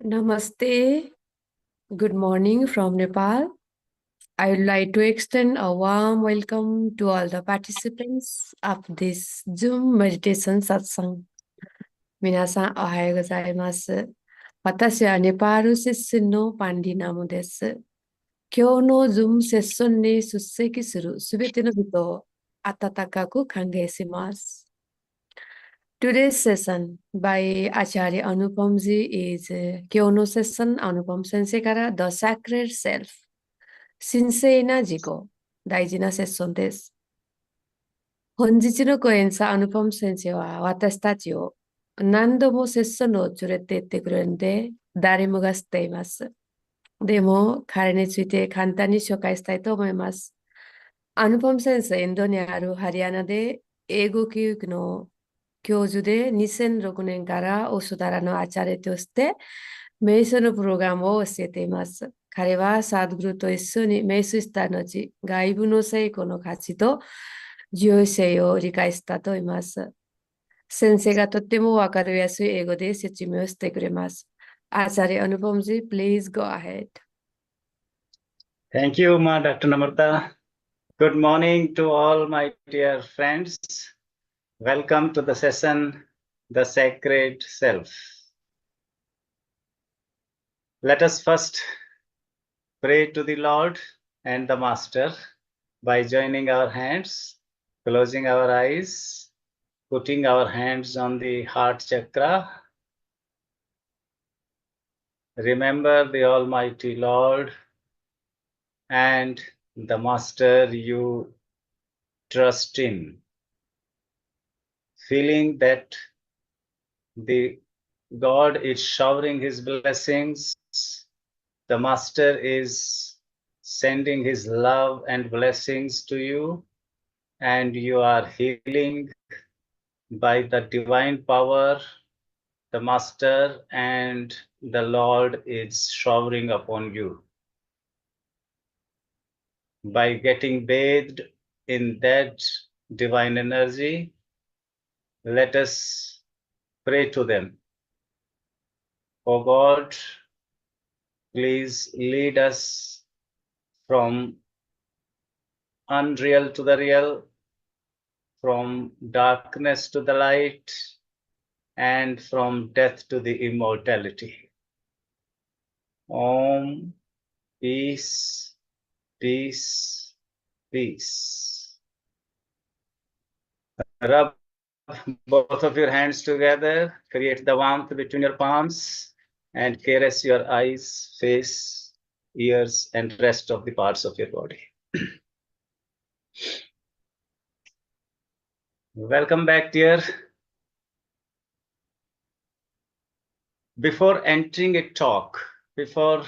Namaste. Good morning from Nepal. I would like to extend a warm welcome to all the participants of this Zoom meditation satsang. 皆さん、おはようございます。私はネパール出身のパンディナムです。今日の Zoom セッションに出席するすべての人を温かく歓迎します。Today's session by Acharya Anupamji is Kyono session Anupam Sensei kara The Sacred Self. Shinsei na Jigo. 大事なセッションです。本日の講演者アヌパム先生は私たちを何度もセッションを連れて行ってくれるんで誰もが知っています。でも彼について簡単に紹介したいと思います。アヌパム先生、インドにあるハリアナで英語教育の教授で2006年からオスダラのアチャレとして瞑想のプログラムを教えています。彼はサードグルと一緒に瞑想した後、外部の成功の価値と重要性を理解したと言います。先生がとってもわかりやすい英語で説明をしてくれます。アチャレ・アヌポムジ、please go ahead. Thank you, Dr. Namrata. Good morning to all my dear friends. Welcome to the session, The Sacred Self. Let us first pray to the Lord and the Master by joining our hands, closing our eyes, putting our hands on the heart chakra. Remember the Almighty Lord and the Master you trust in. Feeling that the God is showering his blessings, the Master is sending his love and blessings to you, and you are healing by the divine power. The Master and the Lord is showering upon you. By getting bathed in that divine energy, let us pray to them. Oh God, please lead us from unreal to the real, from darkness to the light, and from death to the immortality. Om, peace, peace, peace. Rub both of your hands together, create the warmth between your palms, and caress your eyes, face, ears, and rest of the parts of your body. Welcome back, dear. Before entering a talk, before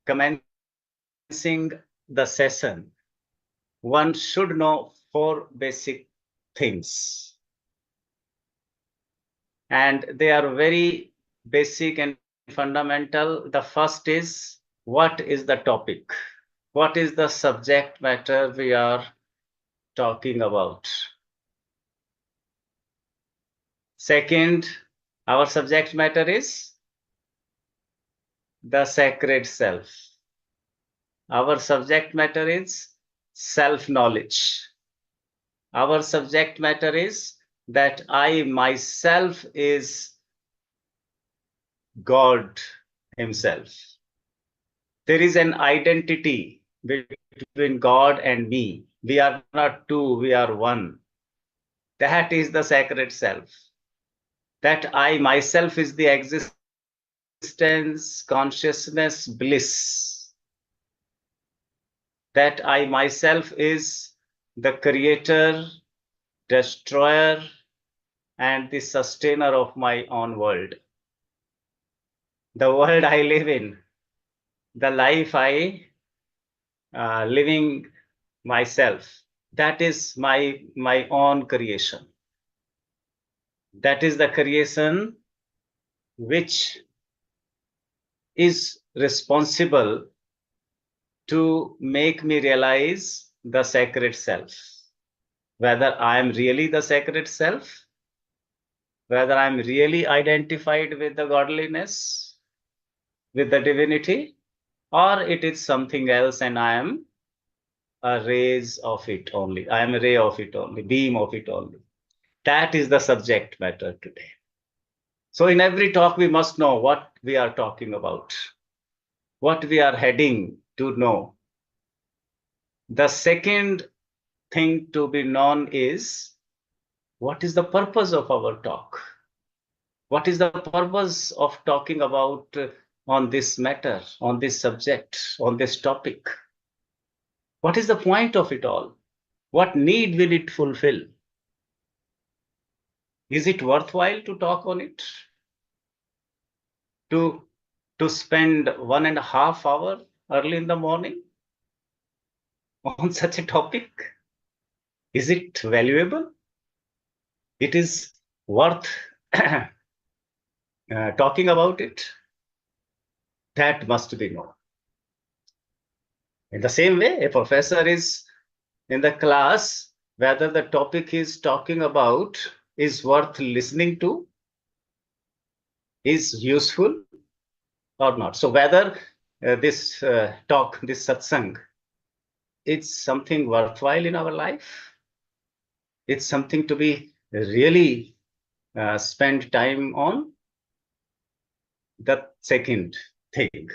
commencing the session, one should know 4 basic things. And they are very basic and fundamental. The first is, what is the topic? What is the subject matter we are talking about? Second, our subject matter is the sacred self. Our subject matter is self-knowledge. Our subject matter is that I myself is God himself. There is an identity between God and me. We are not two, we are one. That is the sacred self. That I myself is the existence, consciousness, bliss. That I myself is the creator, destroyer, and the sustainer of my own world. The world I live in, the life I living myself, that is my own creation. That is the creation which is responsible to make me realize the sacred self. Whether I am really the sacred self, whether I am really identified with the godliness, with the divinity, or it is something else and I am a rays of it only. I am a ray of it only, beam of it only. That is the subject matter today. So in every talk, we must know what we are talking about, what we are heading to know. The second thing to be known is what is the purpose of our talk? What is the purpose of talking about on this matter, on this subject, on this topic? What is the point of it all? What need will it fulfill? Is it worthwhile to talk on it? To, to spend 1.5 hours early in the morning on such a topic? Is it valuable? It is worth talking about it? That must be known. In the same way, a professor is in the class, whether the topic he's talking about is worth listening to, is useful or not. So whether this talk, this satsang, it's something worthwhile in our life, it's something to be really spend time on, the second thing.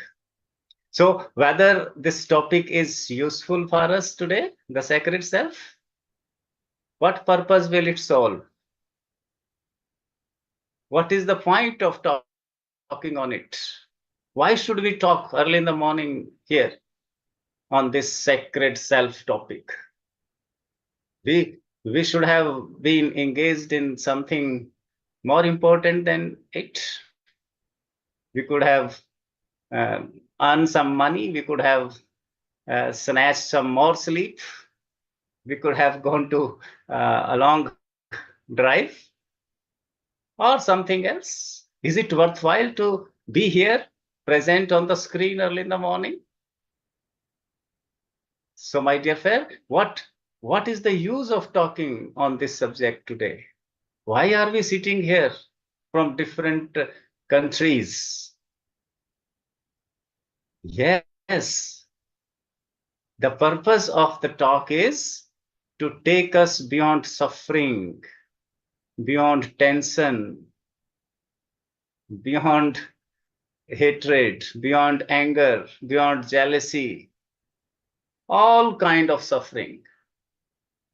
So whether this topic is useful for us today, the sacred self, what purpose will it solve? What is the point of talking on it? Why should we talk early in the morning here on this sacred self topic? We should have been engaged in something more important than it. We could have earned some money. We could have snatched some more sleep. We could have gone to a long drive or something else. Is it worthwhile to be here, present on the screen early in the morning? So, my dear friend, what is the use of talking on this subject today? Why are we sitting here from different countries? Yes, the purpose of the talk is to take us beyond suffering, beyond tension, beyond hatred, beyond anger, beyond jealousy, all kind of suffering,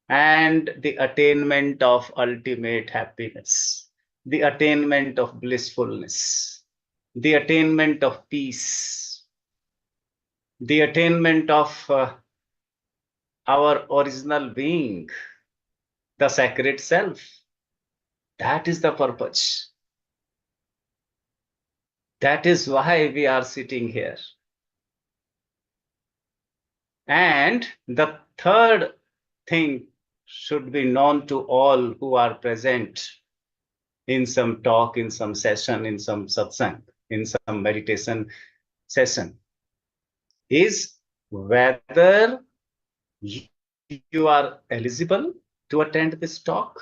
and the attainment of ultimate happiness, the attainment of blissfulness, the attainment of peace, the attainment of our original being, the sacred self. That is the purpose. That is why we are sitting here. And the third thing should be known to all who are present in some talk, in some session, in some satsang, in some meditation session, is whether you are eligible to attend this talk,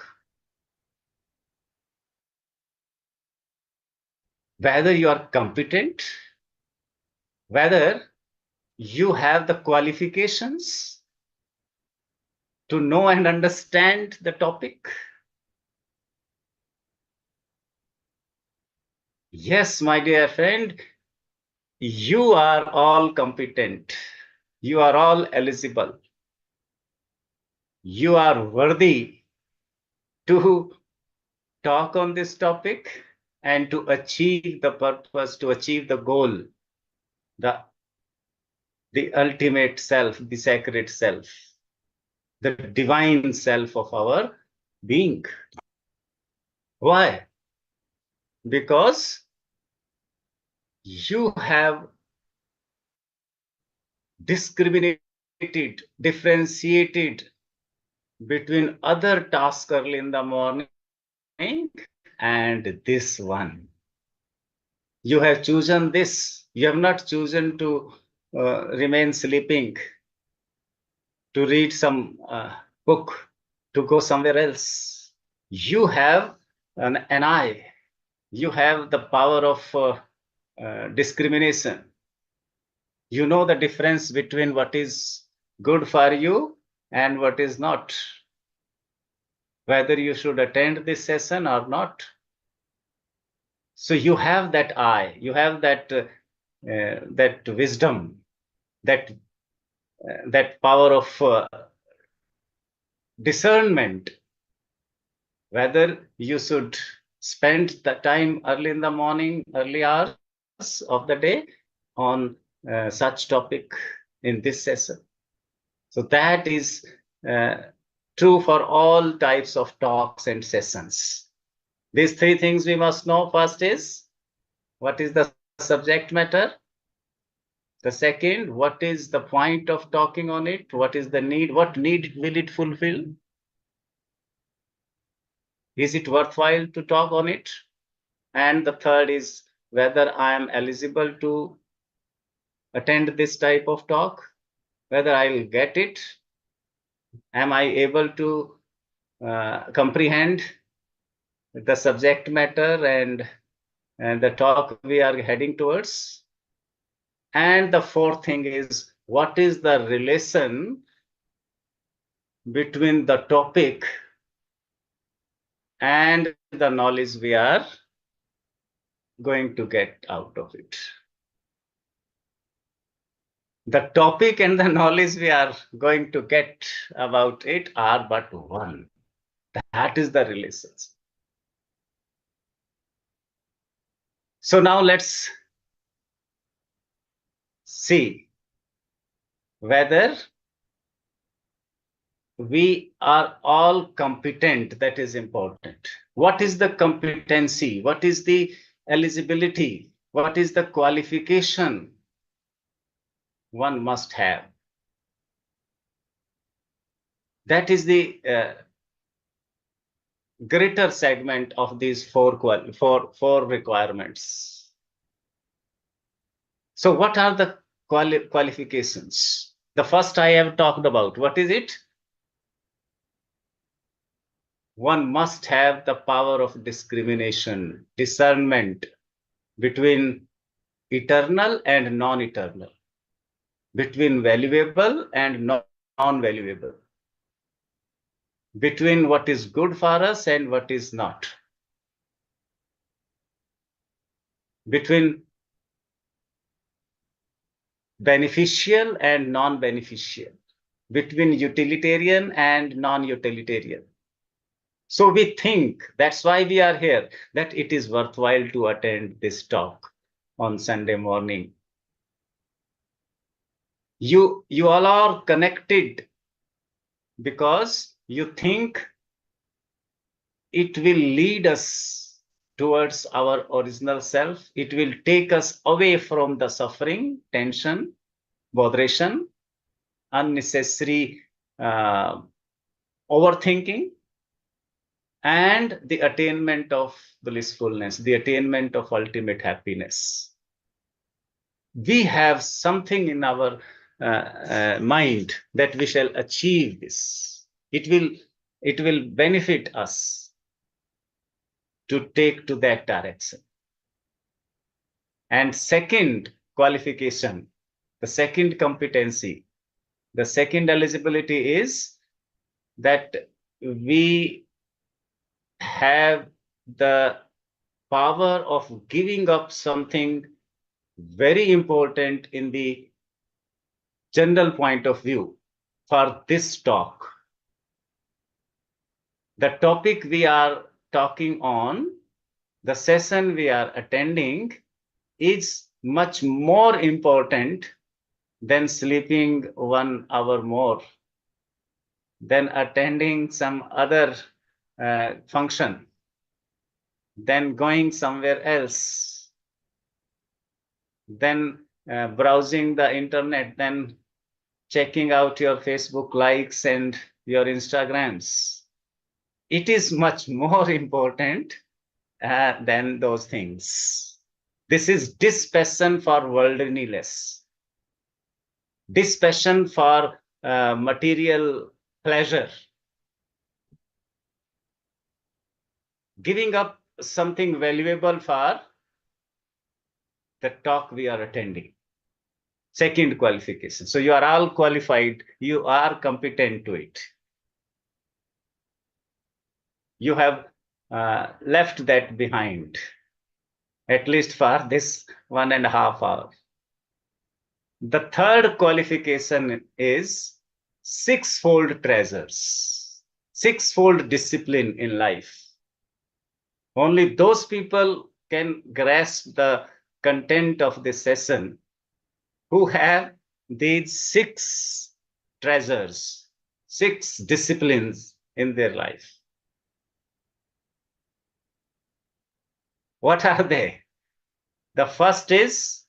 whether you are competent, whether you have the qualifications to know and understand the topic. Yes, my dear friend, you are all competent. You are all eligible. You are worthy to talk on this topic and to achieve the purpose, to achieve the goal, the, the ultimate self, the sacred self, the divine self of our being. Why? Because you have discriminated, differentiated between other tasks early in the morning and this one. You have chosen this. You have not chosen to remain sleeping, to read some book, to go somewhere else. You have an eye. You have the power of discrimination. You know the difference between what is good for you and what is not, whether you should attend this session or not. So you have that eye, you have that that wisdom, that power of discernment, whether you should spend the time early in the morning, early hours of the day on such topic in this session. So that is uh, true for all types of talks and sessions. These three things we must know. First is, what is the subject matter? The second, what is the point of talking on it? What is the need? What need will it fulfill? Is it worthwhile to talk on it? And the third is whether I am eligible to attend this type of talk, whether I'll get it. Am I able to comprehend the subject matter and the talk we are heading towards? And the fourth thing is, what is the relation between the topic and the knowledge we are going to get out of it? The topic and the knowledge we are going to get about it are but one. That is the relationship. So now let's see whether we are all competent. That is important. What is the competency? What is the eligibility? What is the qualification one must have? That is the greater segment of these four requirements. So what are the qualifications? The first I have talked about. What is it? One must have the power of discrimination, discernment between eternal and non-eternal, between valuable and non-valuable, between what is good for us and what is not, between beneficial and non-beneficial, between utilitarian and non-utilitarian. So we think, that's why we are here, that it is worthwhile to attend this talk on Sunday morning. You all are connected because you think it will lead us towards our original self. It will take us away from the suffering, tension, botheration, unnecessary overthinking, and the attainment of blissfulness, the attainment of ultimate happiness. We have something in our mind that we shall achieve this. It will benefit us to take to that direction. And second qualification, the second competency, the second eligibility is that we have the power of giving up something very important in the general point of view for this talk. The topic we are talking on, the session we are attending, is much more important than sleeping 1 hour more, than attending some other function, then going somewhere else, then browsing the internet, then checking out your Facebook likes and your Instagrams. It is much more important than those things. This is dispassion for worldliness, dispassion for material pleasure, giving up something valuable for the talk we are attending. Second qualification. So you are all qualified, you are competent to it. You have left that behind, at least for this 1.5 hours. The third qualification is sixfold treasures, sixfold discipline in life. Only those people can grasp the content of this session who have these six treasures, six disciplines in their life. What are they? The first is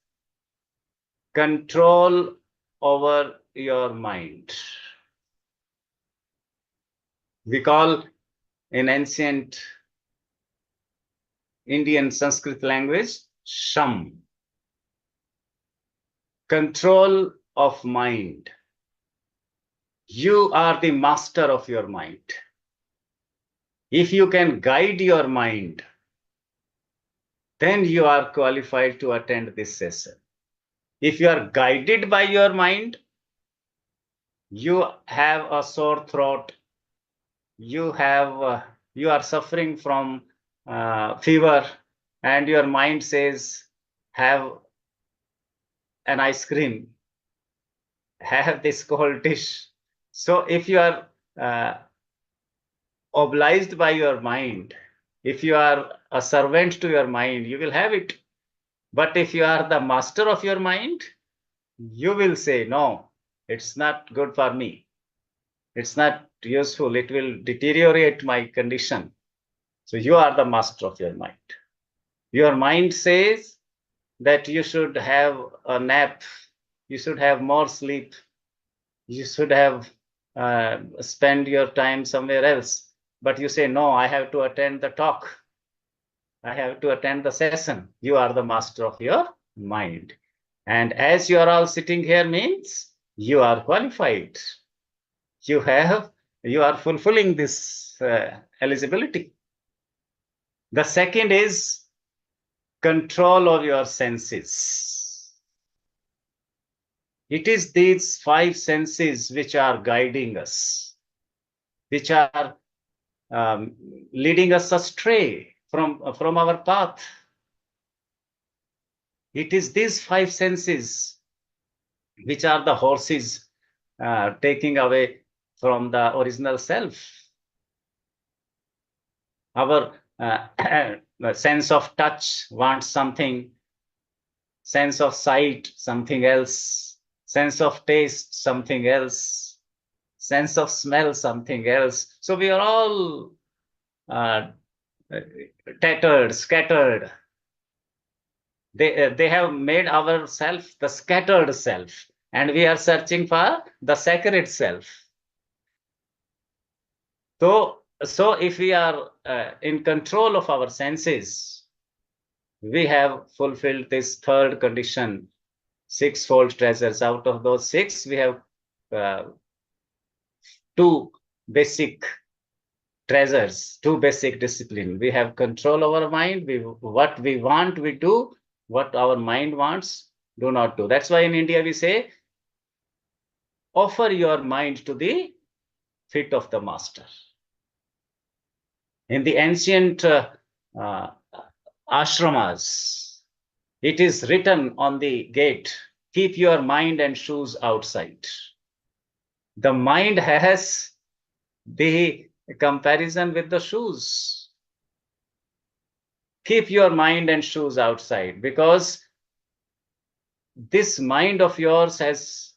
control over your mind. We call in ancient Indian Sanskrit language Sham. Control of mind. You are the master of your mind. If you can guide your mind, then you are qualified to attend this session. If you are guided by your mind, you have a sore throat, you are suffering from fever, and your mind says, have an ice cream, have this cold dish. So if you are obliged by your mind, if you are a servant to your mind, you will have it. But if you are the master of your mind, you will say, no, it's not good for me. It's not useful. It will deteriorate my condition. So you are the master of your mind. Your mind says that you should have a nap, you should have more sleep, you should have spend your time somewhere else. But you say, no, I have to attend the talk. I have to attend the session. You are the master of your mind. And as you are all sitting here means you are qualified. You are fulfilling this eligibility. The second is control of your senses. It is these five senses which are guiding us, which are leading us astray from our path. It is these five senses which are the horses taking away from the original self. Our sense of touch wants something, sense of sight something else, sense of taste something else, sense of smell something else. So we are all tattered, scattered. They have made ourself the scattered self, and we are searching for the sacred self. So if we are in control of our senses, we have fulfilled this third condition, sixfold treasures. Out of those six, we have two basic treasures, two basic discipline. We have control over our mind. What we want, we do. What our mind wants, do not do. That's why in India we say, offer your mind to the feet of the master. In the ancient ashramas, it is written on the gate, keep your mind and shoes outside. The mind has the comparison with the shoes. Keep your mind and shoes outside, because this mind of yours has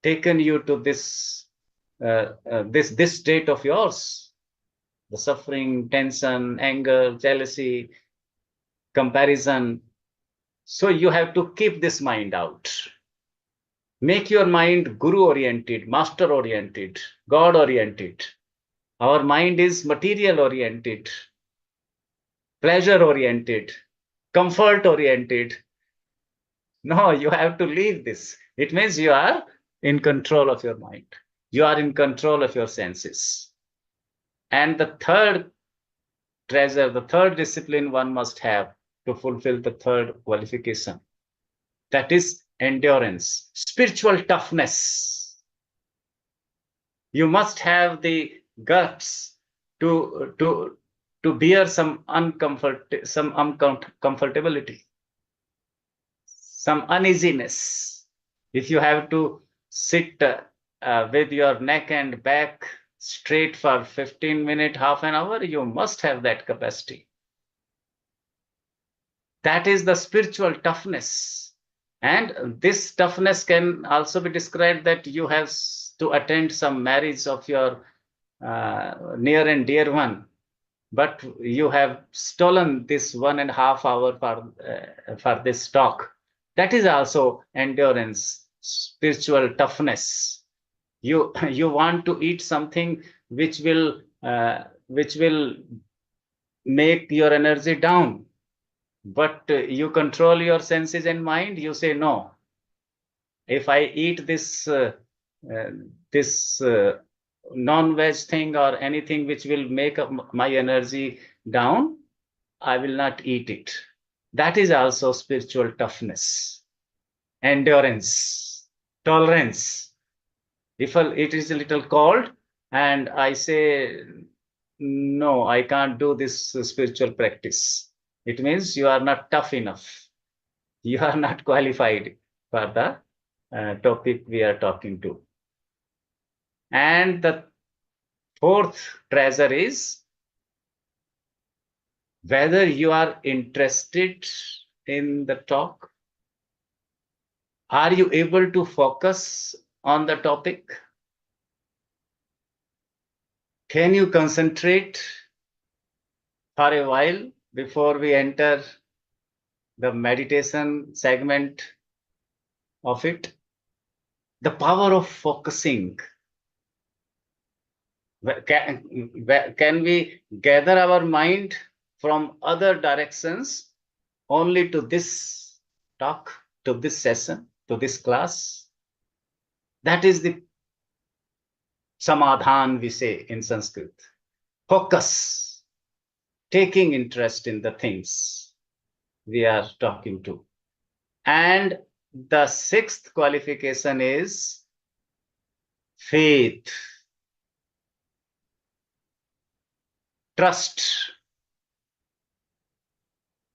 taken you to this state of yours, the suffering, tension, anger, jealousy, comparison. So you have to keep this mind out. Make your mind guru oriented, master oriented, God oriented. Our mind is material oriented, pleasure oriented, comfort oriented. No, you have to leave this. It means you are in control of your mind. You are in control of your senses. And the third treasure, the third discipline one must have to fulfill the third qualification. That is endurance, spiritual toughness. You must have the guts to bear some uncomfortability, some uneasiness. If you have to sit with your neck and back straight for 15 minutes, half an hour, you must have that capacity. That is the spiritual toughness. And this toughness can also be described that you have to attend some marriage of your near and dear one, but you have stolen this 1.5 hour for this talk. That is also endurance, spiritual toughness. You want to eat something which will make your energy down, but you control your senses and mind. You say no. If I eat this non-veg thing or anything which will make my energy down, I will not eat it. That is also spiritual toughness, endurance, tolerance. If it is a little cold and I say, no, I can't do this spiritual practice, it means you are not tough enough. You are not qualified for the topic we are talking to. And the fourth treasure is whether you are interested in the talk. Are you able to focus on the topic? Can you concentrate for a while before we enter the meditation segment of it? The power of focusing. Can we gather our mind from other directions only to this talk, to this session, to this class? That is the samadhan, we say in Sanskrit. Focus, taking interest in the things we are talking to. And the sixth qualification is faith, trust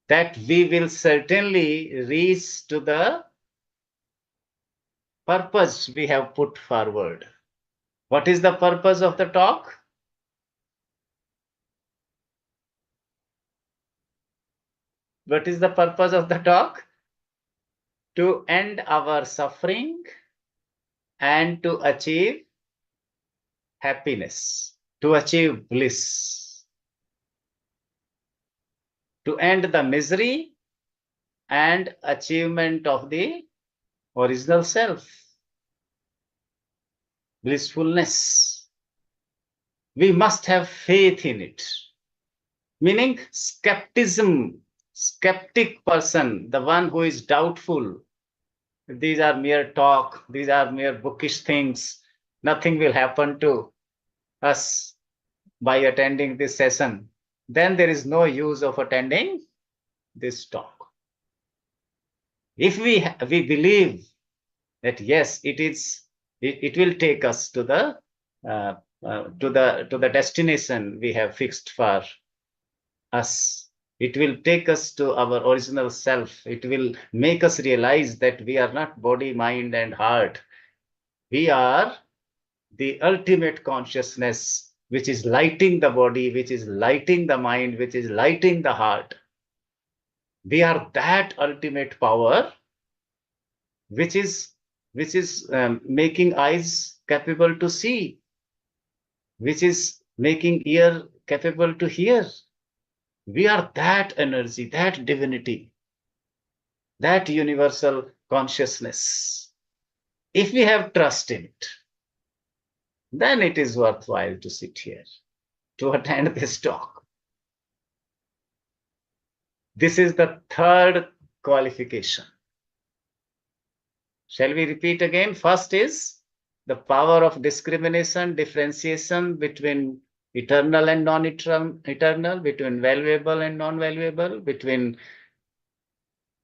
that we will certainly reach to the purpose we have put forward. What is the purpose of the talk? What is the purpose of the talk? To end our suffering and to achieve happiness, to achieve bliss, to end the misery and achievement of the original self, blissfulness. We must have faith in it. Meaning skepticism, skeptic person, the one who is doubtful, these are mere talk, these are mere bookish things, nothing will happen to us by attending this session, then there is no use of attending this talk. If we believe that yes, it will take us to the destination we have fixed for us. It will take us to our original self. It will make us realize that we are not body, mind, and heart. We are the ultimate consciousness, which is lighting the body, which is lighting the mind, which is lighting the heart. We are that ultimate power, which is making eyes capable to see, which is making ear capable to hear. We are that energy, that divinity, that universal consciousness. If we have trust in it, then it is worthwhile to sit here, to attend this talk. This is the third qualification. Shall we repeat again? First is the power of discrimination, differentiation between eternal and non-eternal, between valuable and non-valuable, between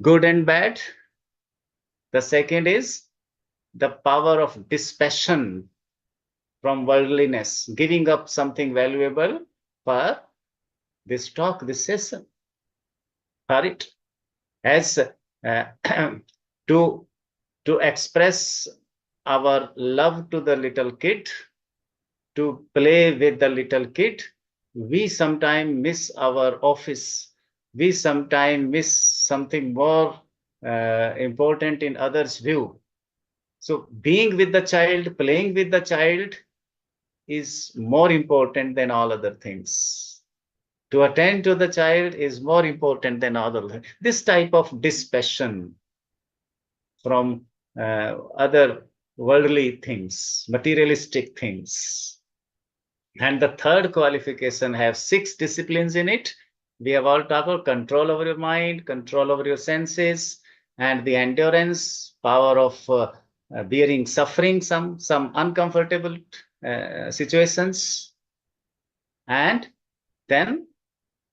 good and bad. The second is the power of dispassion from worldliness, giving up something valuable for this talk, this session, for it, as to to express our love to the little kid, to play with the little kid. We sometimes miss our office. We sometimes miss something more important in others' view. So being with the child, playing with the child is more important than all other things. To attend to the child is more important than other. This type of dispassion from other worldly things, materialistic things. And the third qualification have 6 disciplines in it. We have all talked about control over your mind, control over your senses, and the endurance, power of bearing suffering, some uncomfortable situations, and then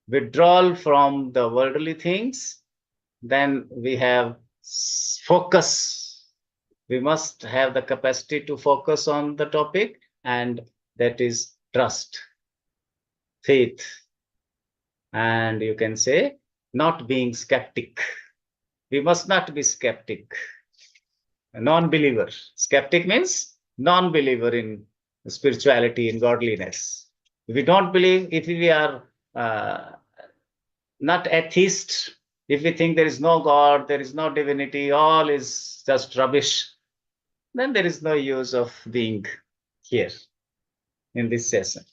withdrawal from the worldly things. Then we have focus. We must have the capacity to focus on the topic, and that is trust, faith, and you can say not being skeptic. We must not be skeptic, a non-believer. Skeptic means non-believer in spirituality, in godliness. If we don't believe, if we are not atheist, if we think there is no God, there is no divinity, all is just rubbish, then there is no use of being here in this session.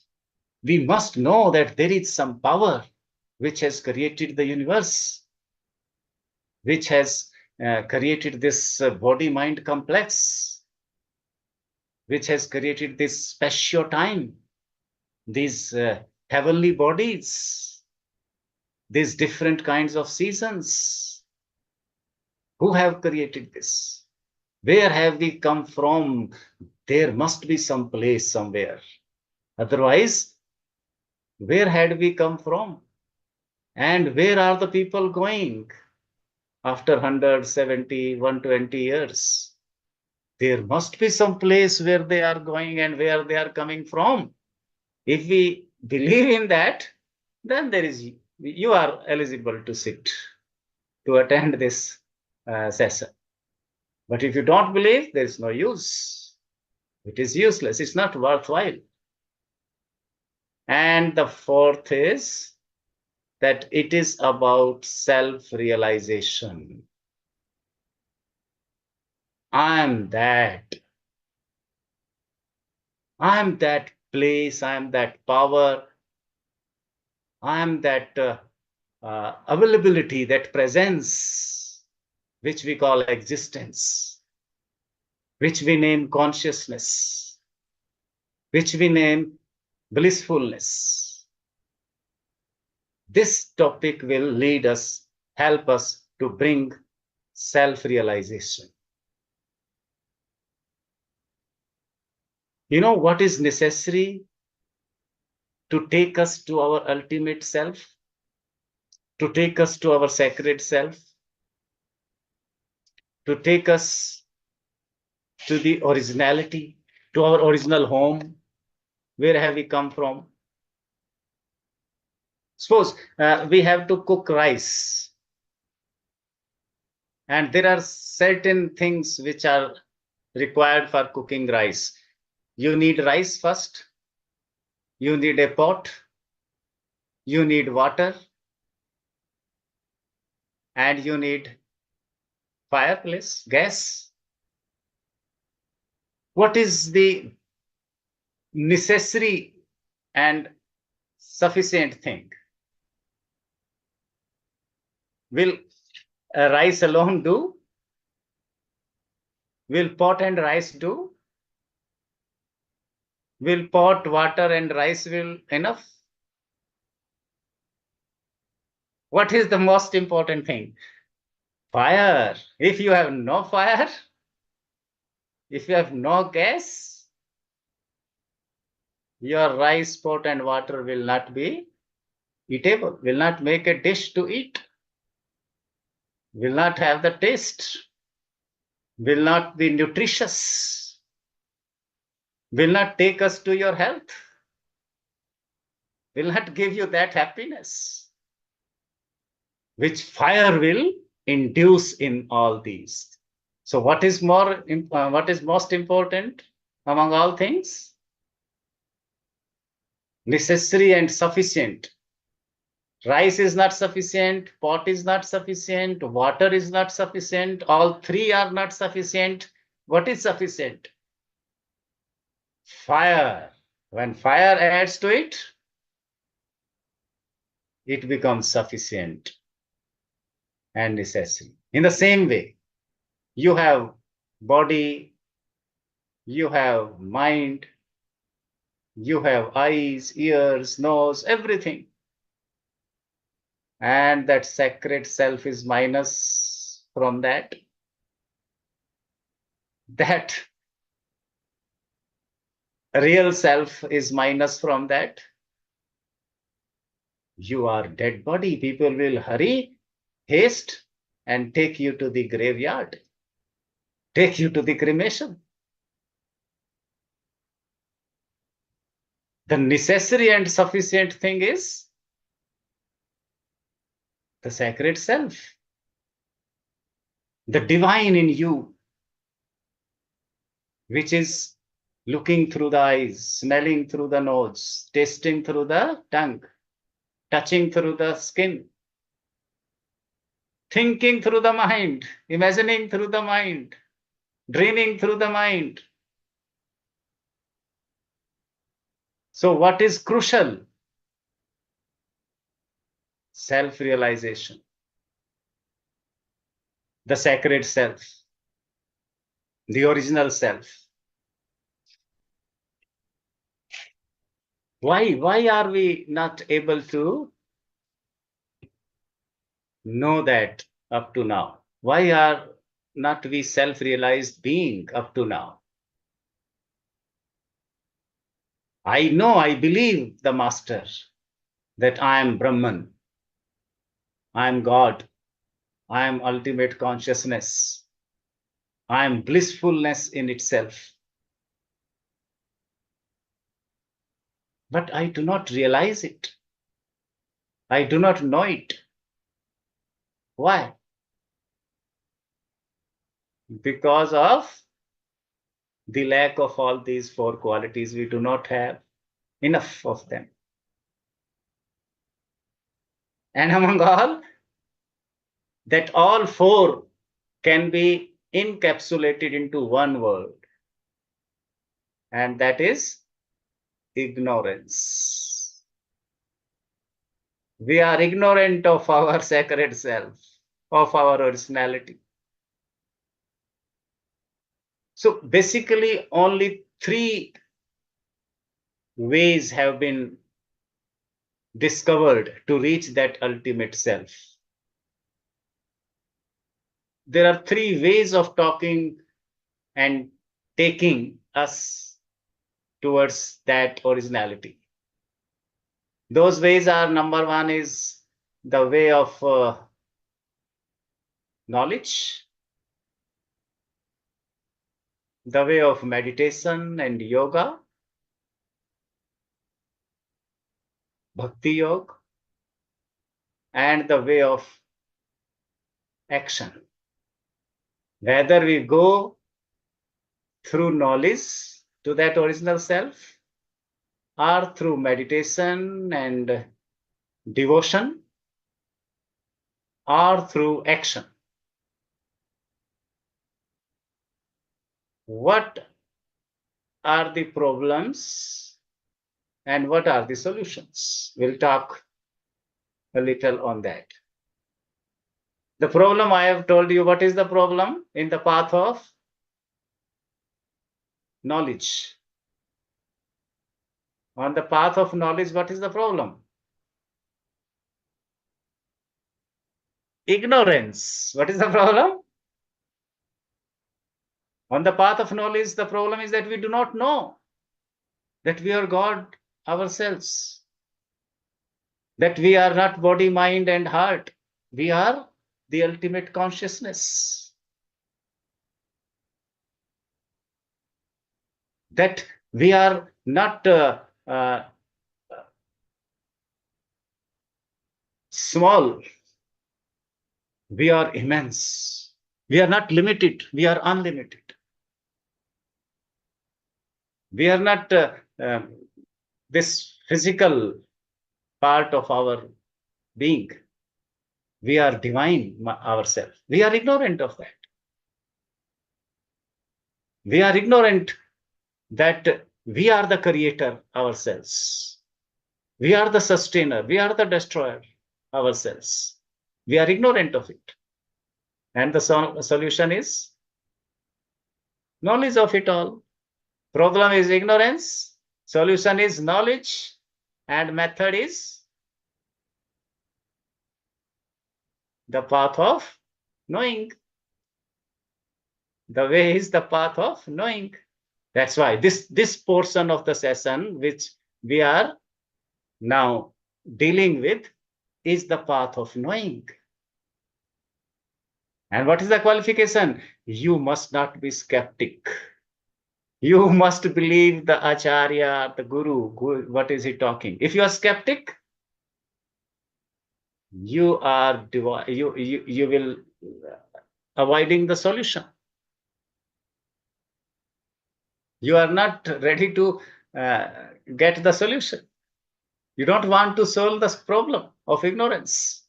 We must know that there is some power which has created the universe, which has created this body-mind complex, which has created this spatio-time, these heavenly bodies, these different kinds of seasons. Who have created this? Where have we come from? There must be some place somewhere. Otherwise, where had we come from? And where are the people going after 170, 120 years? There must be some place where they are going and where they are coming from. If we believe in that, then you are eligible to sit, to attend this session. But if you don't believe, there is no use. It is useless. It's not worthwhile. And the fourth is that it is about self-realization. I'm that. I'm that place. I'm that power. I'm that availability, that presence, which we call existence, which we name consciousness, which we name blissfulness. This topic will lead us, help us to bring self-realization. You know what is necessary to take us to our ultimate self, to take us to our sacred self, to take us to the originality, to our original home. Where have we come from? Suppose we have to cook rice, and there are certain things which are required for cooking rice. You need rice first, you need a pot, you need water, and you need fireplace, gas. What is the necessary and sufficient thing? Will rice alone do? Will pot and rice do? Will pot, water, and rice will enough? What is the most important thing? Fire. If you have no fire, if you have no gas, your rice, pot, and water will not be eatable, will not make a dish to eat. will not have the taste, will not be nutritious, will not take us to your health, will not give you that happiness, which fire will induce in all these. So what is most important among all things? Necessary and sufficient. Rice is not sufficient, pot is not sufficient, water is not sufficient, all three are not sufficient. What is sufficient? Fire. When fire adds to it, it becomes sufficient and necessary. In the same way, you have body, you have mind, you have eyes, ears, nose, everything. And that sacred self is minus from that. That real self is minus from that. You are dead body. People will hurry, haste, and take you to the graveyard, take you to the cremation. The necessary and sufficient thing is the sacred self, the divine in you, which is looking through the eyes, smelling through the nose, tasting through the tongue, touching through the skin, thinking through the mind, imagining through the mind, dreaming through the mind. So, what is crucial? Self realization, the sacred self, the original self. Why are we not able to know that up to now? Why are not we self realized being up to now? I know, I believe the master that I am Brahman, I am God, I am ultimate consciousness, I am blissfulness in itself. But I do not realize it. I do not know it. Why? Because of the lack of all these four qualities. We do not have enough of them. And among all, that all four can be encapsulated into one word, and that is ignorance. We are ignorant of our sacred self, of our originality. So basically, only three ways have been discovered to reach that ultimate self. There are three ways of talking and taking us towards that originality. Those ways are: number one is the way of knowledge, the way of meditation and yoga, bhakti yoga, and the way of action. Whether we go through knowledge to that original self, or through meditation and devotion, or through action. What are the problems and what are the solutions? We'll talk a little on that. The problem, I have told you, what is the problem in the path of knowledge? On the path of knowledge, what is the problem? Ignorance. What is the problem? On the path of knowledge, the problem is that we do not know that we are God ourselves, that we are not body, mind, and heart. We are the ultimate consciousness. That we are not small, we are immense. We are not limited, we are unlimited. We are not this physical part of our being. We are divine ourselves. We are ignorant of that. We are ignorant that we are the creator ourselves. We are the sustainer. We are the destroyer ourselves. We are ignorant of it. And the solution is knowledge of it all. Problem is ignorance. Solution is knowledge. And method is the path of knowing. The way is the path of knowing. That's why this portion of the session, which we are now dealing with, is the path of knowing. And what is the qualification? You must not be skeptic. You must believe the Acharya, the Guru. What is he talking? If you are skeptic, you are you will avoiding the solution. You are not ready to get the solution. You don't want to solve this problem of ignorance.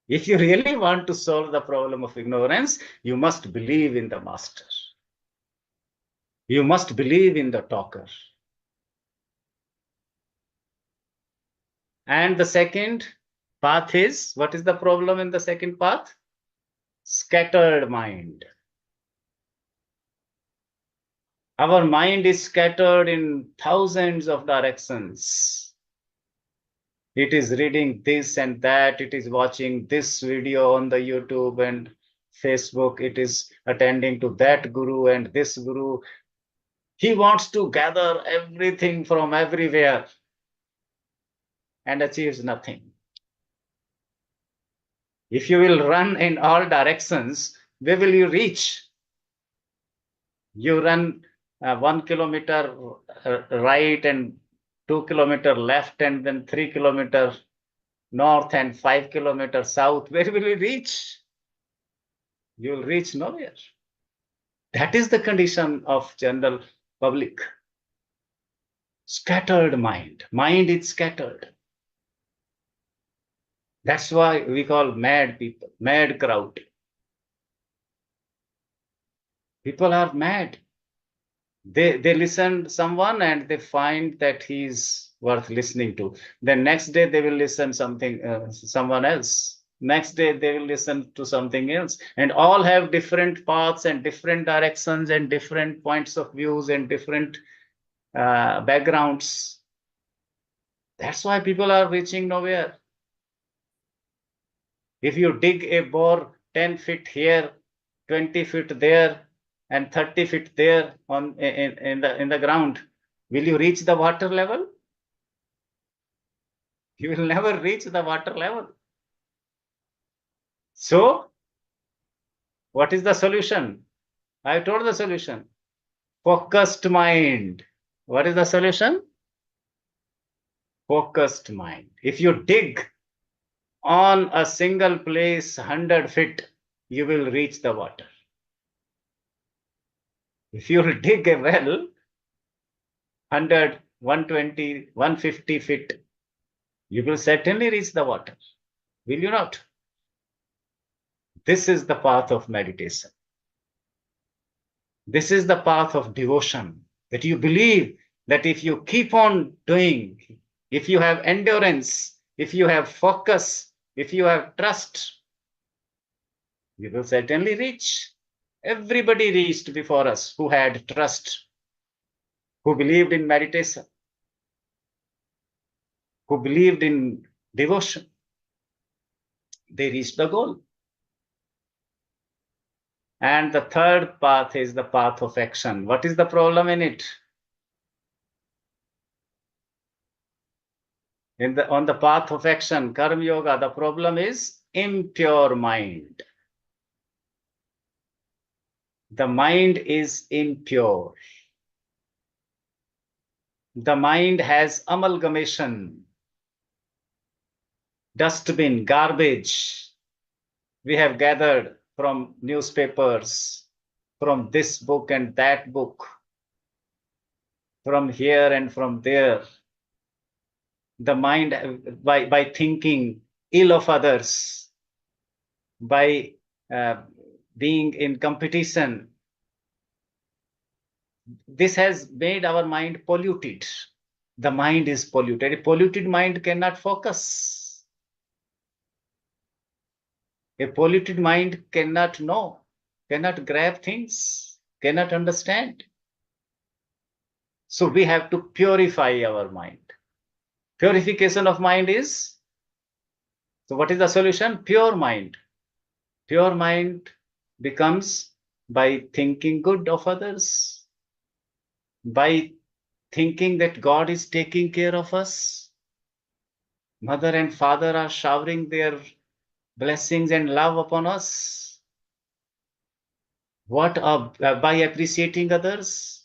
If you really want to solve the problem of ignorance, you must believe in the master. You must believe in the talker. And the second path is, what is the problem in the second path? Scattered mind. Our mind is scattered in thousands of directions. It is reading this and that. It is watching this video on the YouTube and Facebook. It is attending to that guru and this guru. He wants to gather everything from everywhere and achieves nothing. If you will run in all directions, where will you reach? You run 1 kilometer right and 2 kilometer left and then 3 kilometer north and 5 kilometers south. Where will you reach? You will reach nowhere. That is the condition of general public. Scattered mind. Mind is scattered. That's why we call mad people, mad crowd. People are mad. They listen to someone and they find that he's worth listening to. Then next day they will listen someone else. Next day they will listen to something else, and all have different paths and different directions and different points of views and different backgrounds. That's why people are reaching nowhere. If you dig a bore 10 feet here, 20 feet there, and 30 feet there in the ground, will you reach the water level? You will never reach the water level. So, what is the solution? I told the solution. Focused mind. What is the solution? Focused mind. If you dig on a single place 100 feet, you will reach the water. If you dig a well 100, 120, 150 feet, you will certainly reach the water. Will you not? This is the path of meditation. This is the path of devotion, that you believe that if you keep on doing, if you have endurance, if you have focus, if you have trust, you will certainly reach. Everybody reached before us who had trust, who believed in meditation, who believed in devotion. They reached the goal. And the third path is the path of action. What is the problem in it? On the path of action, karma yoga, the problem is impure mind. The mind is impure. The mind has amalgamation, dustbin, garbage. We have gathered from newspapers, from this book and that book, from here and from there. The mind, by thinking ill of others, by being in competition, this has made our mind polluted. The mind is polluted. A polluted mind cannot focus. A polluted mind cannot know, cannot grab things, cannot understand. So we have to purify our mind. Purification of mind is, so what is the solution? Pure mind. Pure mind becomes by thinking good of others, by thinking that God is taking care of us. Mother and father are showering their blessings and love upon us. By appreciating others,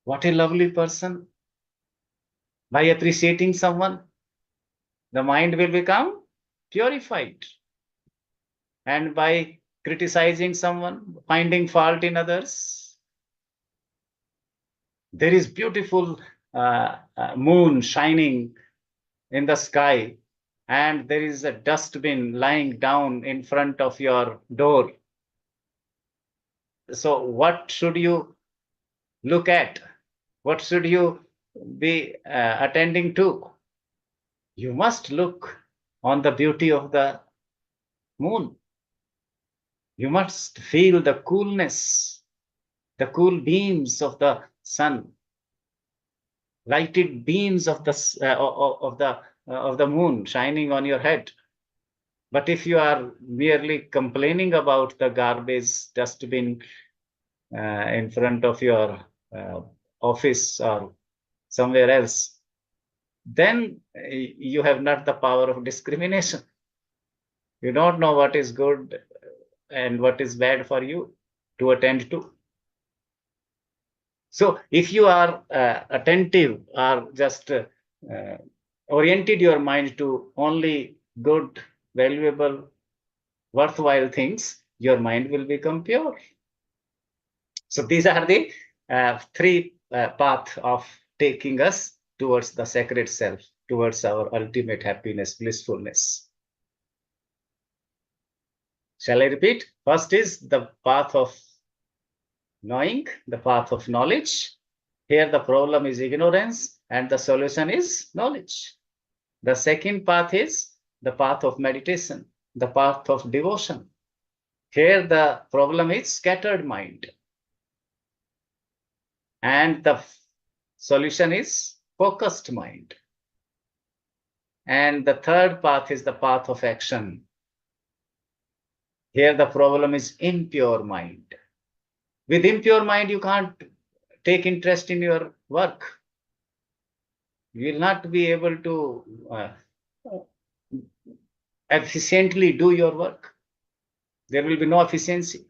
what a lovely person. By appreciating someone, the mind will become purified. And by criticizing someone, finding fault in others, there is beautiful moon shining in the sky, and there is a dustbin lying down in front of your door. So what should you look at? What should you be attending to? You must look on the beauty of the moon. You must feel the coolness, the cool beams of the sun, lighted beams of the moon shining on your head. But if you are merely complaining about the garbage dustbin in front of your office or somewhere else, then you have not the power of discrimination. You don't know what is good and what is bad for you to attend to. So if you are attentive or just oriented your mind to only good, valuable, worthwhile things, your mind will become pure. So these are the three paths of taking us towards the sacred self, towards our ultimate happiness, blissfulness. Shall I repeat? First is the path of knowing, the path of knowledge. Here the problem is ignorance and the solution is knowledge. The second path is the path of meditation, the path of devotion. Here the problem is scattered mind. And the solution is focused mind. And the third path is the path of action. Here the problem is impure mind. With impure mind, you can't take interest in your work. You will not be able to efficiently do your work. There will be no efficiency.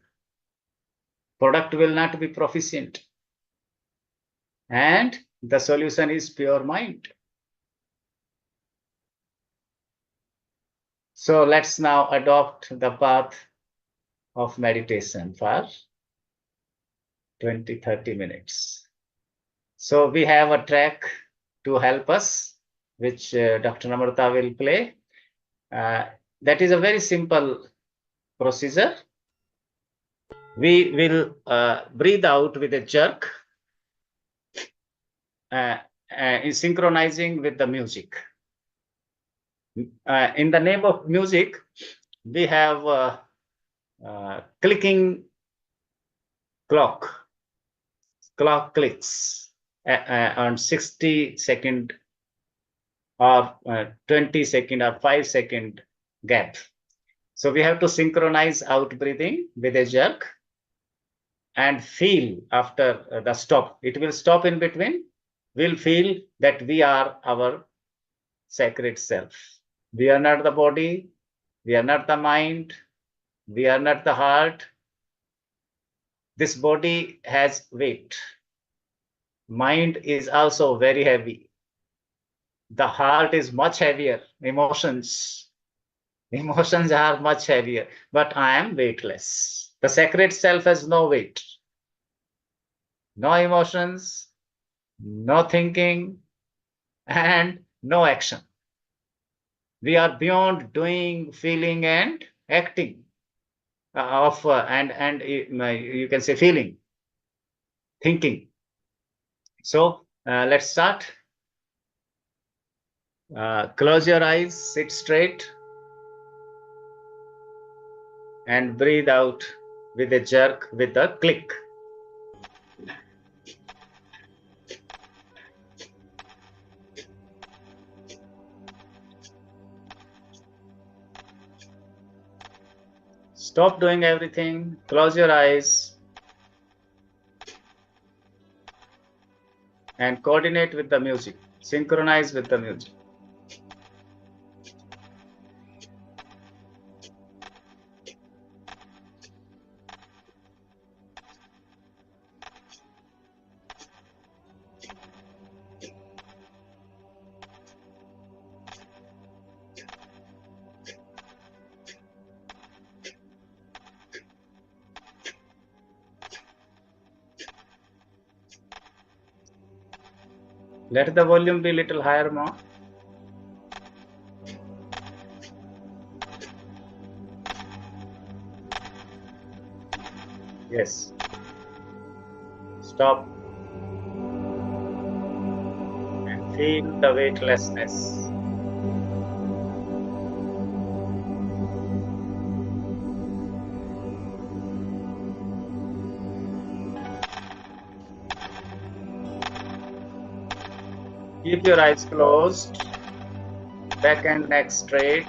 Product will not be proficient. And the solution is pure mind. So let's now adopt the path of meditation for 20-30 minutes. So we have a track to help us, which Dr. Namrata will play. That is a very simple procedure. We will breathe out with a jerk, in synchronizing with the music. In the name of music, we have clicking clock. Clock clicks on 60-second or 20-second or 5-second gap. So we have to synchronize out breathing with a jerk and feel after the stop. It will stop in between. We'll feel that we are our sacred self. We are not the body. We are not the mind. We are not the heart. This body has weight. Mind is also very heavy. The heart is much heavier. Emotions are much heavier, but I am weightless. The sacred self has no weight, no emotions, no thinking, and no action. We are beyond doing, feeling, and acting of and you can say feeling, thinking. So let's start. Close your eyes, sit straight, and breathe out with a jerk, with a click. Stop doing everything. Close your eyes and coordinate with the music. Synchronize with the music. Let the volume be little higher more. Yes. Stop and feel the weightlessness. Keep your eyes closed, back and neck straight.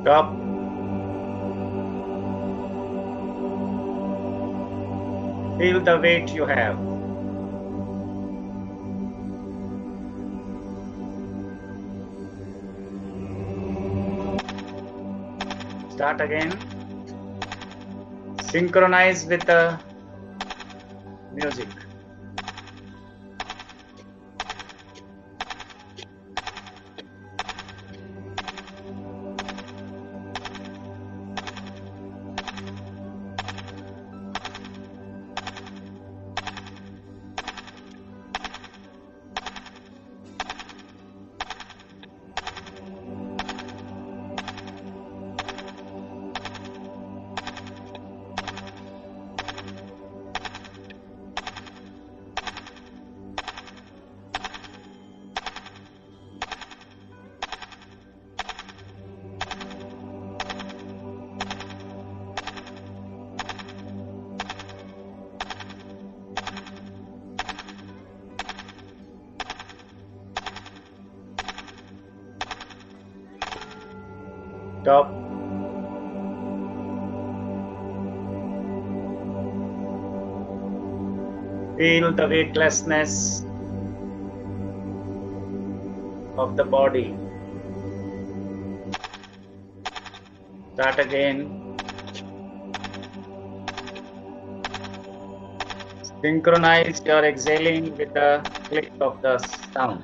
Stop. Feel the weight you have. Start again. Synchronize with the music. Stop. Feel the weightlessness of the body. Start again. Synchronize your exhaling with the click of the sound.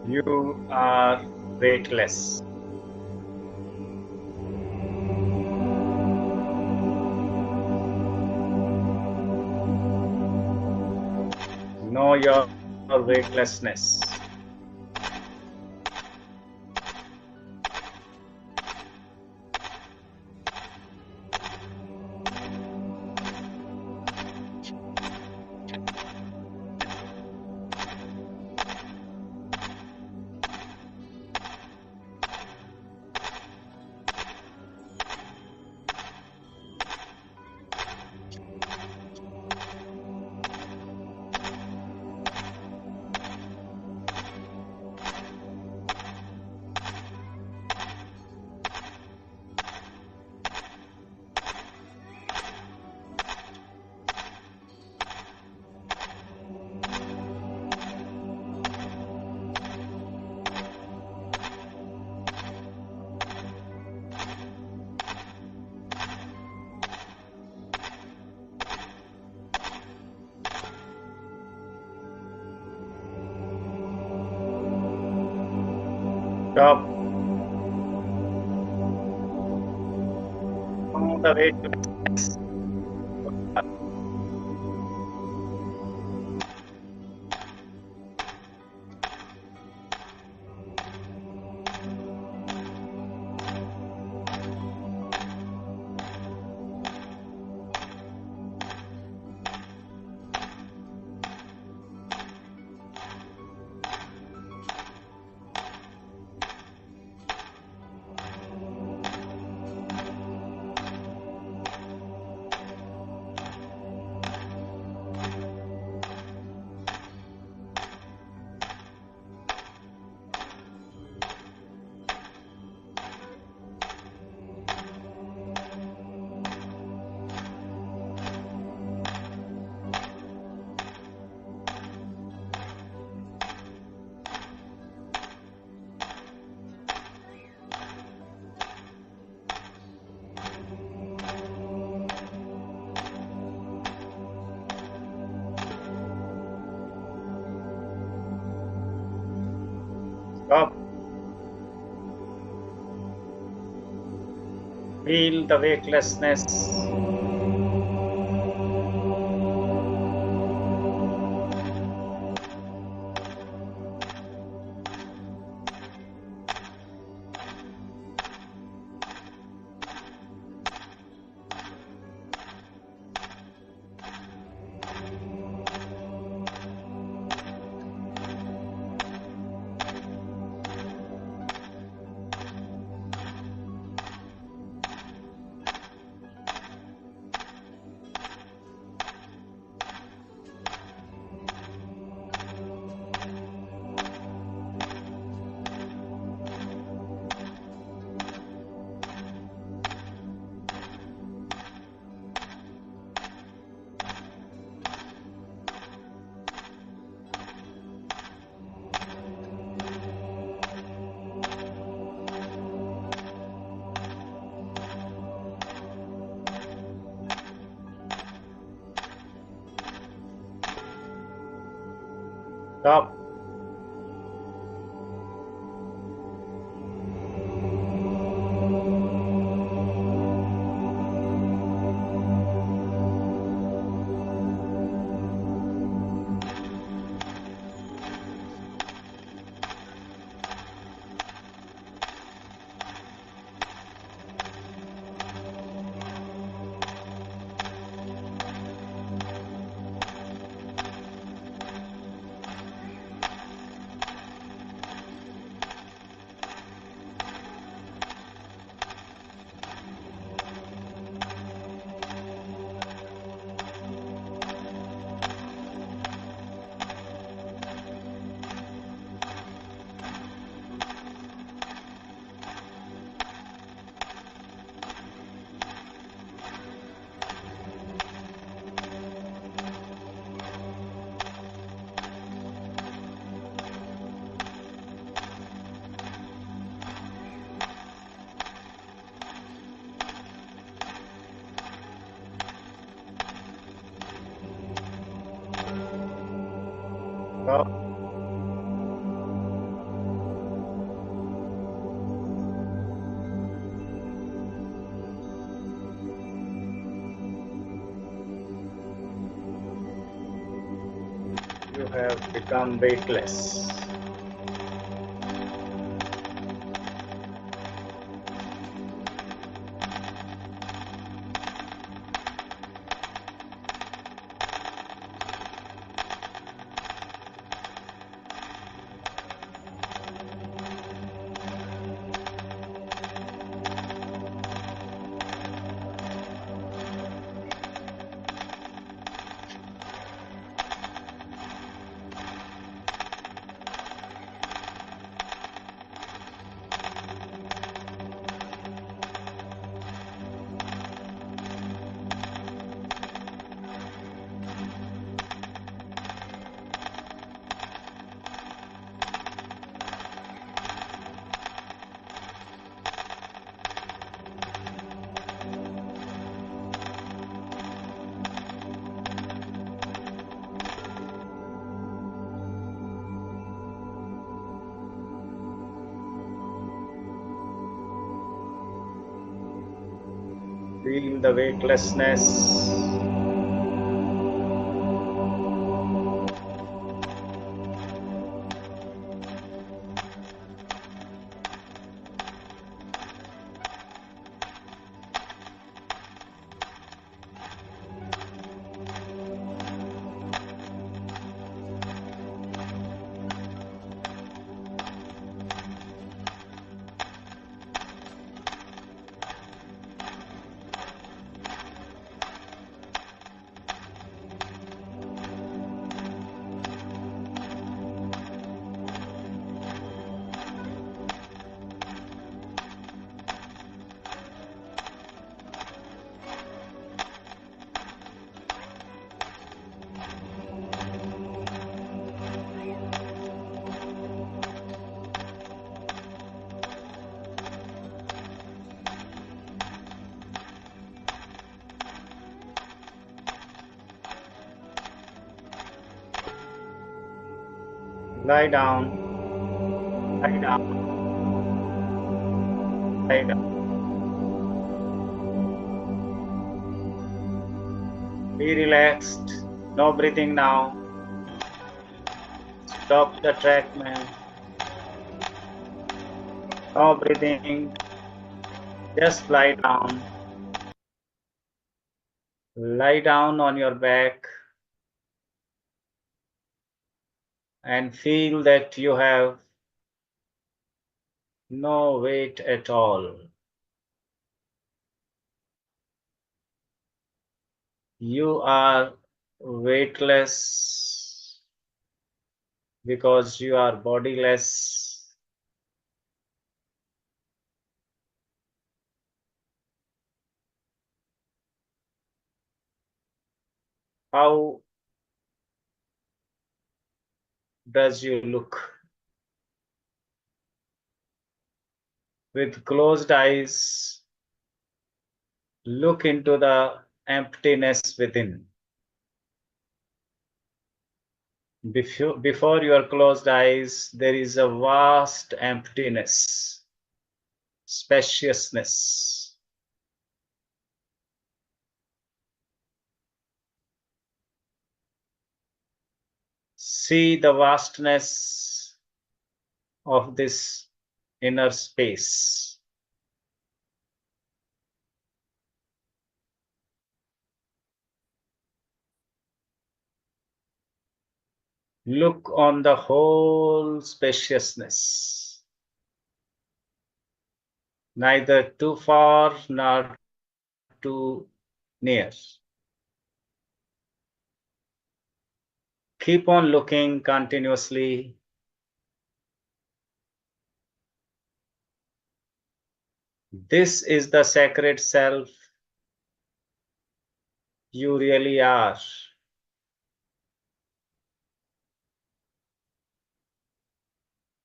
You are weightless. Know your weightlessness. Stop. Know the weightlessness. Stop. Feel the weightlessness. Stop. Stop. you have become weightless. Feel the weightlessness. Lie down, lie down, lie down. Be relaxed. No breathing now. Stop the track, man. No breathing. Just lie down. Lie down on your back and feel that you have no weight at all. You are weightless because you are bodiless. How does you look? With closed eyes, look into the emptiness within. Before your closed eyes, there is a vast emptiness, spaciousness. See the vastness of this inner space. Look on the whole spaciousness, neither too far nor too near. Keep on looking continuously. This is the sacred self you really are.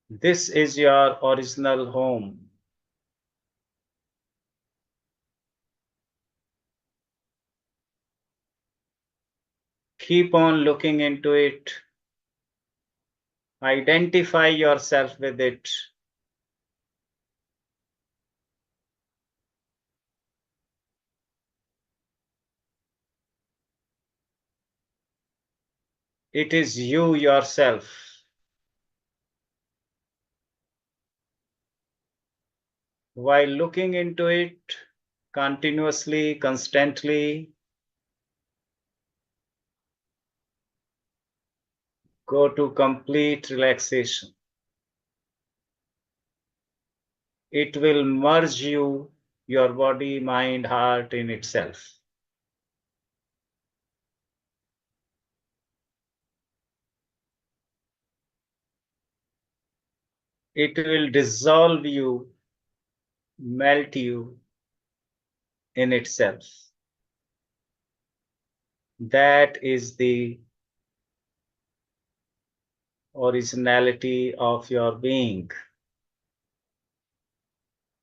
This is your original home. Keep on looking into it. Identify yourself with it. It is you yourself. While looking into it continuously, constantly, go to complete relaxation. It will merge you, your body, mind, heart in itself. It will dissolve you, melt you in itself. That is the originality of your being.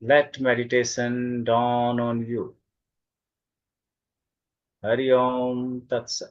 Let meditation dawn on you. Hari Om Tat Sat.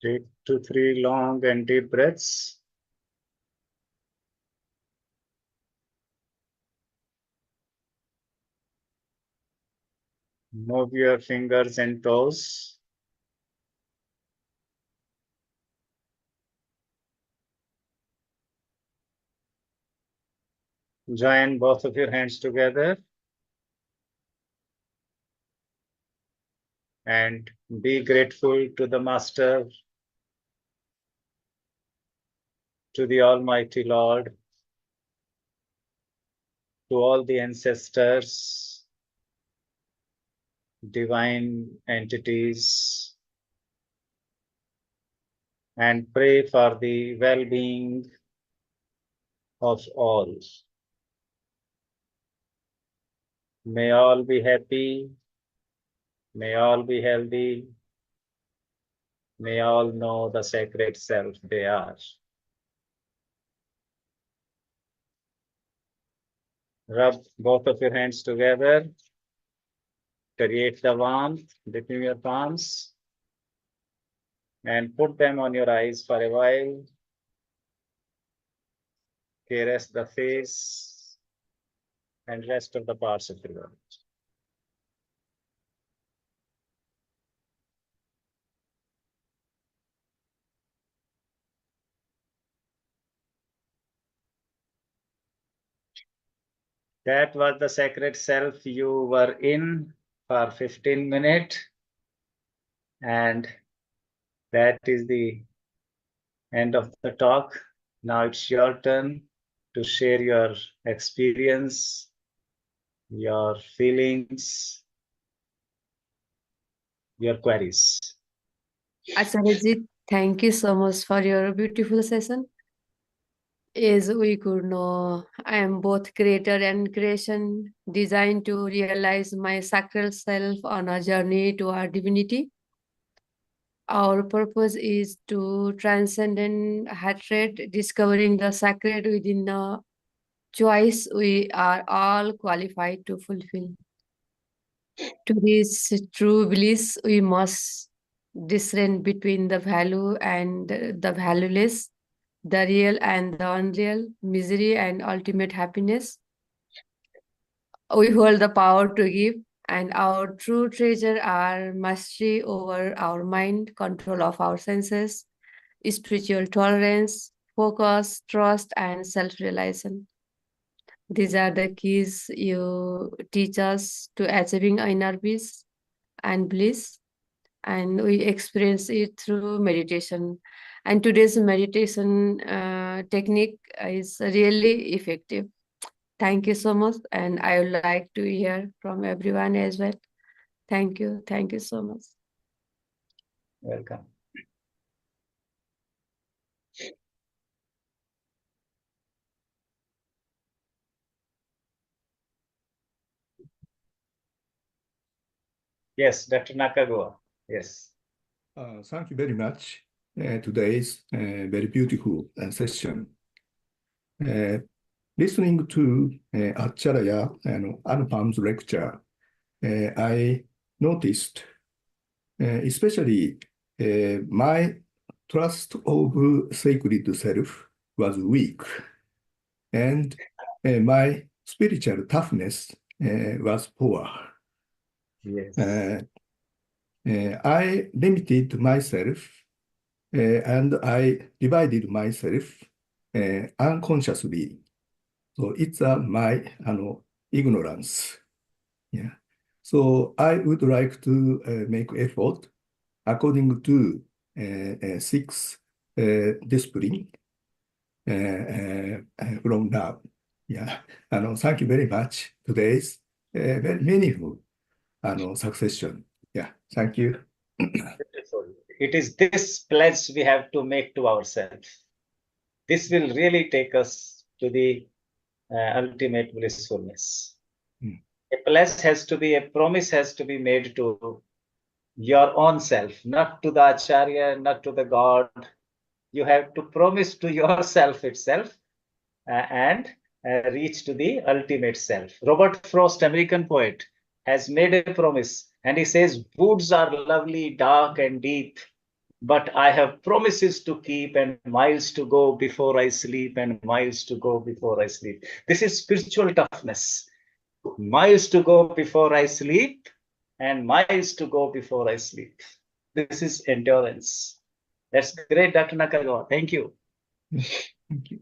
Take 2-3 long and deep breaths. Move your fingers and toes. Join both of your hands together and be grateful to the Master, to the Almighty Lord, to all the ancestors, divine entities, and pray for the well-being of all. May all be happy, may all be healthy, may all know the sacred self they are. Rub both of your hands together, create the warmth between your palms, and put them on your eyes for a while. Caress the face and rest of the parts of the body. That was the sacred self you were in for 15 minutes. And that is the end of the talk. Now it's your turn to share your experience, your feelings, your queries. Acharyaji, thank you so much for your beautiful session. As we could know, I am both creator and creation, designed to realize my sacral self on a journey to our divinity. Our purpose is to transcend hatred, discovering the sacred within the choice we are all qualified to fulfill. To reach true bliss, we must discern between the value and the valueless, the real and the unreal, misery and ultimate happiness. We hold the power to give, and our true treasure are mastery over our mind, control of our senses, spiritual tolerance, focus, trust, and self realization. These are the keys you teach us to achieving inner peace and bliss, and we experience it through meditation. And today's meditation technique is really effective. Thank you so much, and I would like to hear from everyone as well. Thank you. Thank you so much. Welcome. Yes, Dr. Nakagawa. Yes. Thank you very much. Today's very beautiful session. Listening to Acharya and Anupam's lecture, I noticed, especially my trust of sacred self was weak, and my spiritual toughness was poor. Yes. I limited myself and I divided myself unconsciously. So it's my ignorance. Yeah. So I would like to make effort according to 6 discipline from now. Yeah. Thank you very much. Today's very meaningful succession. Yeah. Thank you. Beautiful. It is this pledge we have to make to ourselves. This will really take us to the ultimate blissfulness. A pledge has to be, a promise has to be made to your own self, not to the Acharya, not to the God. You have to promise to yourself itself and reach to the ultimate self. Robert Frost, American poet, has made a promise, and he says, woods are lovely, dark and deep, but I have promises to keep and miles to go before I sleep and miles to go before I sleep. This is spiritual toughness. Miles to go before I sleep and miles to go before I sleep. This is endurance. That's great, Dr. Nakagawa. Thank you. Thank you.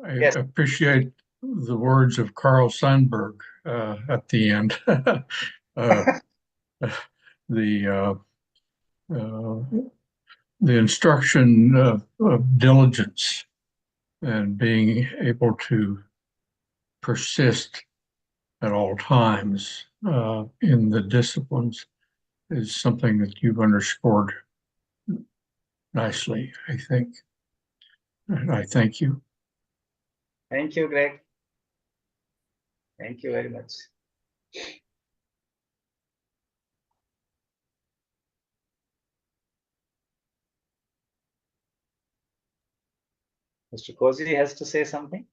I Yes. appreciate the words of Carl Sandburg at the end. The instruction of diligence and being able to persist at all times in the disciplines is something that you've underscored nicely, I think. And I thank you. Thank you, Greg. Thank you very much. Mr. Cozy has to say something.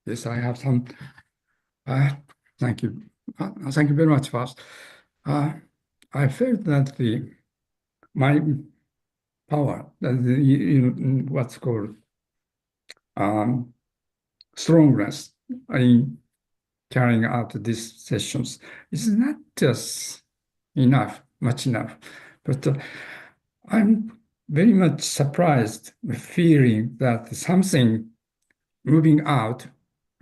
Yes, I have some. Thank you. Thank you very much first. I felt that my power, what's called strongness in carrying out these sessions is not just much enough, but I'm very much surprised with feeling that something moving out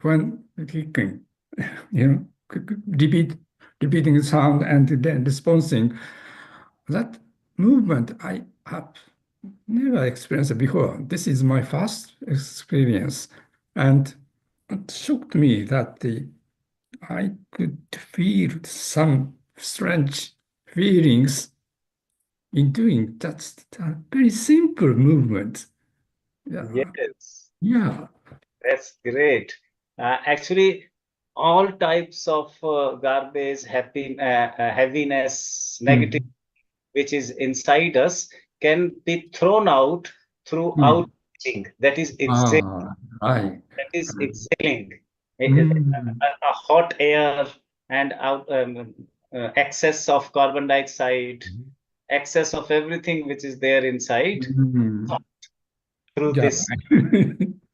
when kicking, repeating the sound and then responding. That movement I have never experienced before. This is my first experience, and it shocked me that I could feel some strange feelings in doing that very simple movement. Yes. Yeah. That's great. Actually, all types of garbage, heaviness, negative, which is inside us, can be thrown out through outing. That is exhaling. Right. That is exhaling. Mm. A hot air and excess of carbon dioxide, excess of everything which is there inside through Yeah. this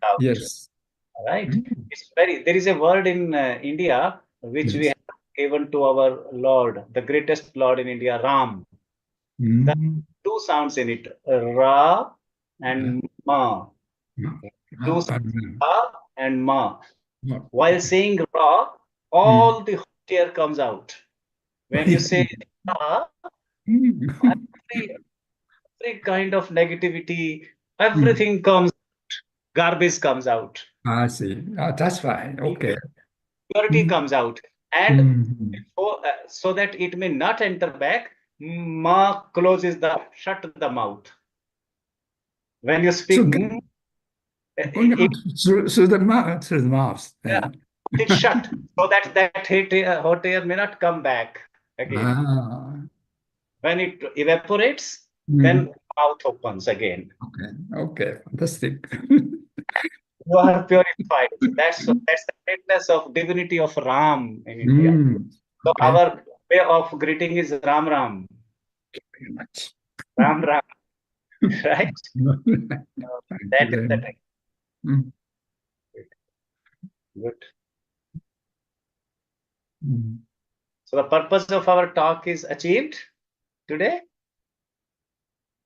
out. Yes. Right? It's there is a word in India which we Yes. have given to our Lord, the greatest Lord in India, Ram. There are two sounds in it, Ra and Ma. Two sounds, Ra and Ma. While saying Ra, all the hot air comes out. When you say Ra, every kind of negativity, everything comes, garbage comes out. I see. That's fine. Okay. Purity comes out. And Mm. so that it may not enter back, Ma closes shut the mouth. When you speak, Going out through the mouth. it's shut so that hot air may not come back again. When it evaporates, then mouth opens again. Okay, fantastic. You are purified. That's the greatness of divinity of Ram in India. So our way of greeting is Ram Ram. Very much. Ram Ram. Right? That is the thing. Good. So the purpose of our talk is achieved today?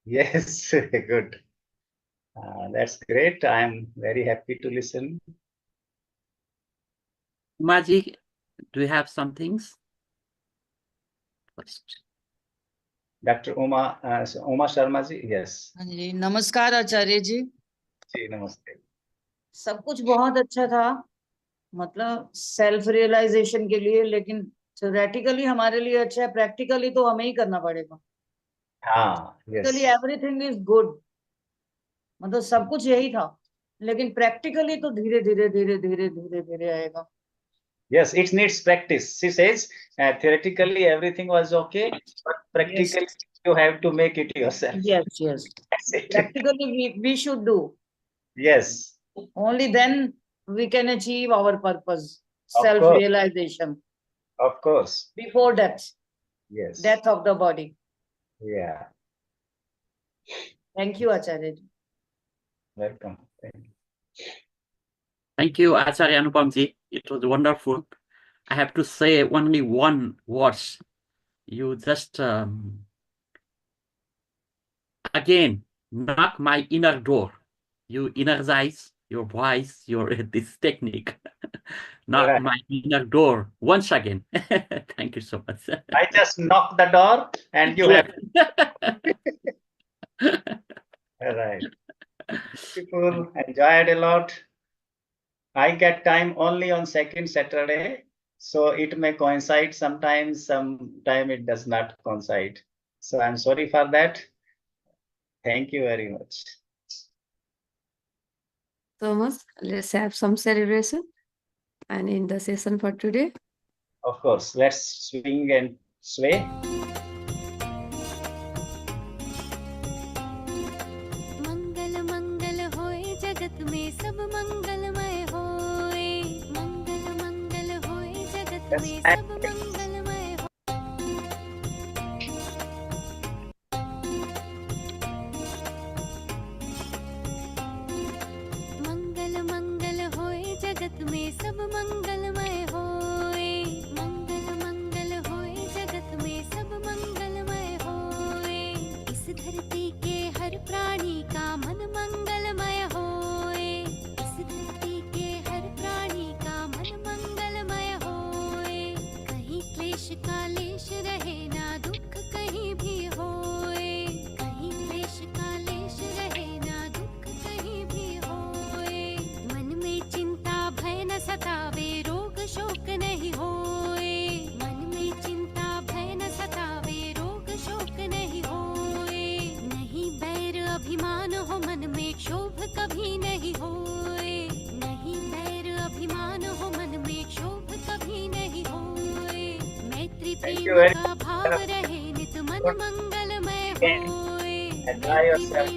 Yes, good. That's great. I'm very happy to listen. Umaji, do you have some things? First. Dr. Uma Sharma ji, yes. हाँ जी, नमस्कार आचार्य जी। जी नमस्ते। सब कुछ बहुत अच्छा था, मतलब self realisation के लिए, लेकिन थ्योरेटिकली हमारे लिए अच्छा है, प्रैक्टिकली तो हमें ही करना पड़ेगा। हाँ, yes. एवरीथिंग इज गुड, मतलब सब कुछ यही था, लेकिन प्रैक्टिकली तो धीरे धीरे धीरे धीरे धीरे धीरे आएगा। Yes, it needs practice. She says theoretically everything was okay, but practically you have to make it yourself. Yes. Practically we should do. Yes. Only then we can achieve our purpose, Of course. self-realization Of course. before death, Yes. death of the body. Yeah. Thank you, Acharya ji. Welcome. Thank you. Thank you, Acharya Anupamji. It was wonderful. I have to say only one words. You just again knock my inner door. You energize your voice, your this technique. Knock Right. my inner door once again. Thank you so much. I just knocked the door and you have. All right. People enjoyed a lot. I get time only on second Saturday, so it may coincide sometimes, sometime it does not coincide. So I'm sorry for that. Thank you very much. So much. Let's have some celebration and in the session for today. Of course, let's swing and sway. मंगल मंगल होए जगत में सब मंगलमय होए मंगल मंगल होए जगत में सब मंगलमय हो मंगल मंगल होए जगत में सब मंगलमय होए मंगल मंगल होए जगत में सब मंगलमय होए इस धरती के हर प्राणी का मन मंगलमय होए इस धरती के हर प्राणी का मन मंगलमय होए कहीं क्लेश का लेश रहे ना दुख कहीं भी होए कहीं क्लेश का लेश रहे ना दुख कहीं भी होए मन में चिंता भय न सतावे रोग शोक नहीं होए मन में चिंता भय न सतावे रोग शोक नहीं होए नहीं बैर अभिमान हो मन में क्षोभ कभी नहीं होए नहीं बैर अभिमान हो मन में क्षोभ कभी नहीं होए मैत्री Thank you प्रेम very का भाव रहे नित मन मंगलमय होए Enjoy yourself.